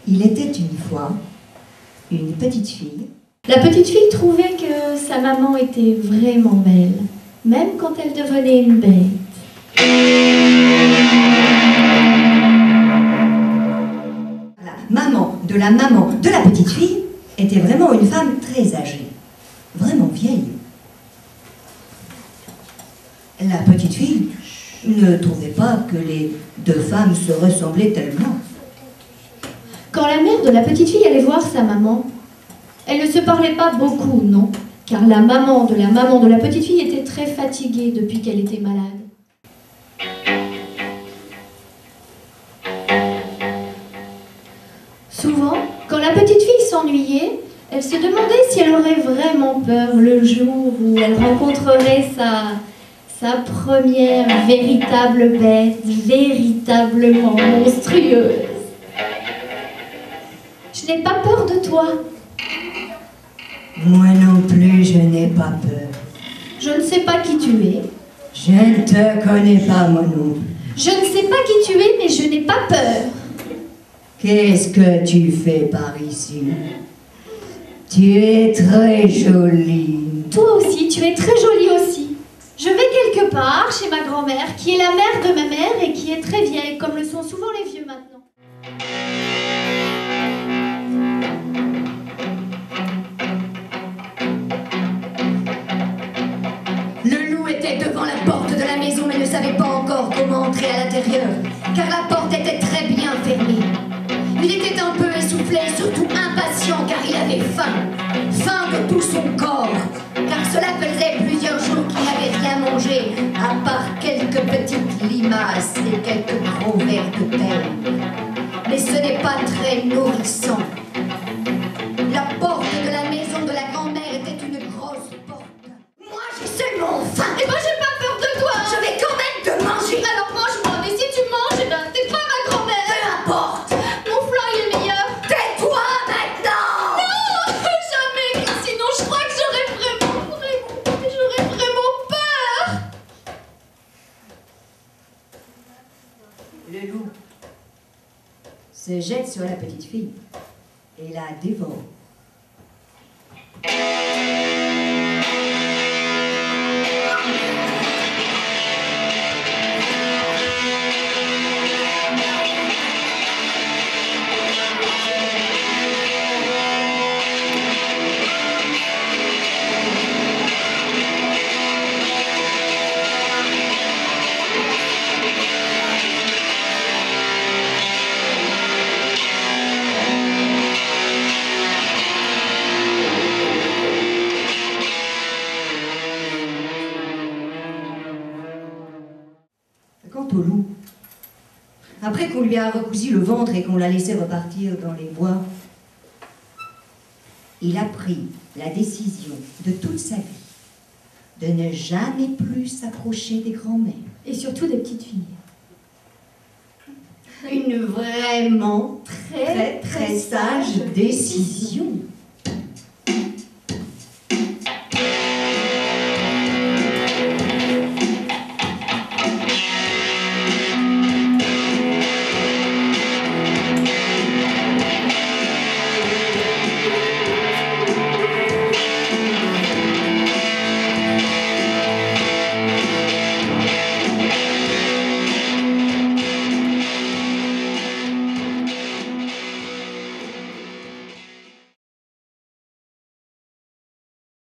Il était une fois une petite fille. La petite fille trouvait que sa maman était vraiment belle, même quand elle devenait une bête. La maman de la petite fille était vraiment une femme très âgée, vraiment vieille. La petite fille ne trouvait pas que les deux femmes se ressemblaient tellement. Quand la mère de la petite fille allait voir sa maman, elle ne se parlait pas beaucoup, non, car la maman de la petite fille était très fatiguée depuis qu'elle était malade. Souvent, quand la petite fille s'ennuyait, elle se demandait si elle aurait vraiment peur le jour où elle rencontrerait sa première véritable bête, véritablement monstrueuse. Je n'ai pas peur de toi. Moi non plus, je n'ai pas peur. Je ne sais pas qui tu es. Je ne te connais pas, moi non plus. Je ne sais pas qui tu es, mais je n'ai pas peur. Qu'est-ce que tu fais par ici? Tu es très jolie. Toi aussi, tu es très jolie aussi. Je vais quelque part chez ma grand-mère, qui est la mère de ma mère et qui est très vieille, comme le sont souvent les vieux maintenant. Le loup était devant la porte de la maison mais ne savait pas encore comment entrer à l'intérieur, car la porte était très bien fermée. Il était un peu essoufflé, surtout impatient, car il avait faim. Faim de tout son corps, car cela faisait plusieurs jours qu'il n'avait rien mangé, à part quelques petites limaces et quelques gros vers de terre. Mais ce n'est pas très nourrissant. La porte de la maison de la grand-mère était une grosse porte. Moi, j'ai seulement faim. Et moi, j'ai pas peur de toi. Je vais quand même te manger. Alors mange-moi, mais si tu manges, eh ben, t'es pas ma grand-mère. Peu importe. Mon flan est meilleur. Tais-toi maintenant. Non, jamais. Sinon, je crois que j'aurais vraiment peur. Le loup se jette sur la petite fille et la dévore. Quant au loup, après qu'on lui a recousu le ventre et qu'on l'a laissé repartir dans les bois, il a pris la décision de toute sa vie de ne jamais plus s'approcher des grands-mères. Et surtout des petites filles. Une vraiment très sage décision.